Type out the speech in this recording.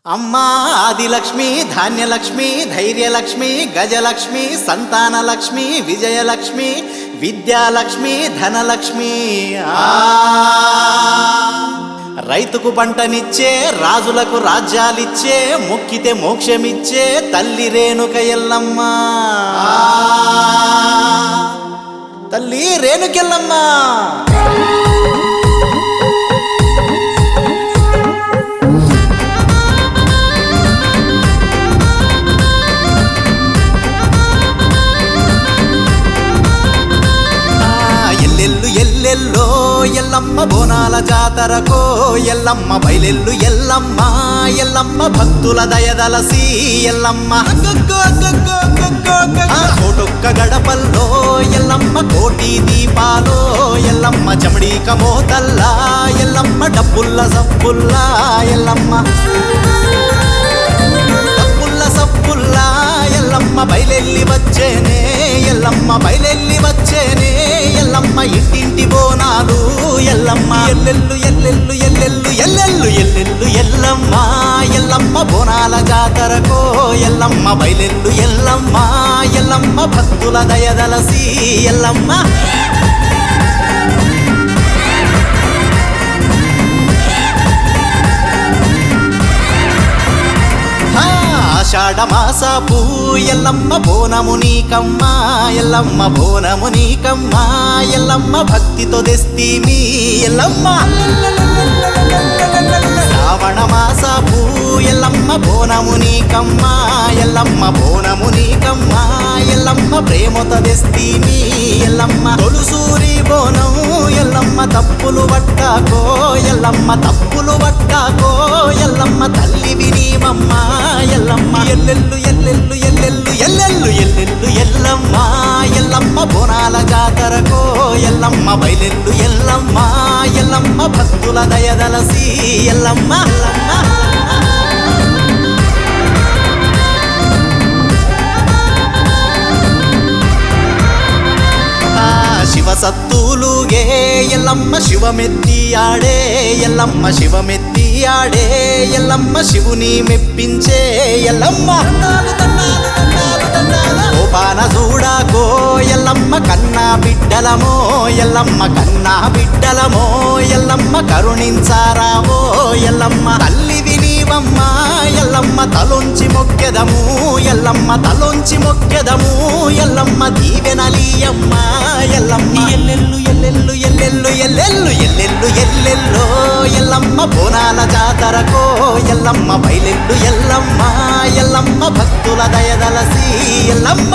అమ్మా ఆదిలక్ష్మి, ధాన్యలక్ష్మి, ధైర్యలక్ష్మి, గజలక్ష్మి, సంతానలక్ష్మి, విజయలక్ష్మి, విద్యాలక్ష్మి, ధనలక్ష్మి. రైతుకు పంటనిచ్చే, రాజులకు రాజ్యాలిచ్చే, మొక్కితే మోక్షమిచ్చే తల్లి రేణుక ఎల్లమ్మ. తల్లి రేణుకెల్లమ్మ. ఎల్లెల్లో ఎల్లమ్మ బోనాల జాతరకో ఎల్లమ్మ బయలెల్లు ఎల్లమ్మ. ఎల్లమ్మ భక్తుల దయదలసి ఎల్లమ్మ కోటొక్క గడపల్లో ఎల్లమ్మ కోటి దీపాలో ఎల్లమ్మ చమడీక మోతల్లా ఎల్లమ్మ డబ్బుల్ల సప్పుల్లా ఎల్లమ్మ డబ్బుల్ల సప్పుల్లా ఎల్లమ్మ బయలెల్లి వచ్చేనే ఎల్లమ్మ బయలెల్లి వచ్చేనే ఎల్లమ్మ ఇంటింటి బోనాలు ఎల్లమ్మ ఎల్లెల్లు ఎల్లెల్లు ఎల్లెల్లు ఎల్లెల్లు ఎల్లెల్లు ఎల్లమ్మ. ఎల్లమ్మ బోనాల జాతరకో ఎల్లమ్మ బయలెల్లు ఎల్లమ్మ. ఎల్లమ్మ భక్తుల దయదలసి ఎల్లమ్మ. ఆషాఢమాసపు ఎల్లమ్మ బోనము నీకమ్మ. ఎల్లమ్మ బోనము నీకమ్మ. ఎల్లమ్మ భక్తితో తెస్తీమి ఎల్లమ్మ. శ్రావణ మాసపు ఎల్లమ్మ బోనము నీకమ్మ. ఎల్లమ్మ బోనము నీకమ్మ. ఎల్లమ్మ ప్రేమతో తెస్తీమి ఎల్లమ్మ. తొలుసూరి బోనం ఎల్లమ్మ తప్పులు పట్టాకో ఎల్లమ్మ తప్పులు పట్టాకో ఎల్లమ్మ తల్లి వినీమమ్మ ఎల్లమ్మ ఎల్లెల్లు ఎల్లెల్లు ఎల్లెల్లు ఎల్లెల్లు ఎల్లెల్లు ఎల్లమ్మ. ఎల్లమ్మ బోనాల జాతరకో ఎల్లమ్మ బయలెల్లు ఎల్లమ్మ. ఎల్లమ్మ భక్తుల దయదలసి ఎల్లమ్మ. శివ సత్తులుగే ఎల్లమ్మ శివమెత్తి ఆడే ఎల్లమ్మ శివమెత్తి ఆడే ఎల్లమ్మ శివుని మెప్పించే ఎల్లమ్మ. గోపాన చూడాకో ఎల్లమ్మ కన్నా బిడ్డలమో ఎల్లమ్మ కన్నా బిడ్డలమో ఎల్లమ్మ కరుణించారావో ఎల్లమ్మ తల్లి వినీవమ్మ. ఎల్లమ్మ తలొంచి మొక్కెదము ఎల్లమ్మ తలొంచి మొక్కెదము ఎల్లమ్మ దీవెనలీయమ్మ ఎల్లమ్మ ఎల్లెల్లు ఎల్లెల్లు ఎల్లెల్లు ఎల్లెల్లు ఎల్లెల్లు ఎల్లెల్లో ఎల్లమ్మ బోనాల జాతరకో ఎల్లమ్మ బయలెల్లు ఎల్లమ్మ. ఎల్లమ్మ భక్తుల దయదలసి ఎల్లమ్మ.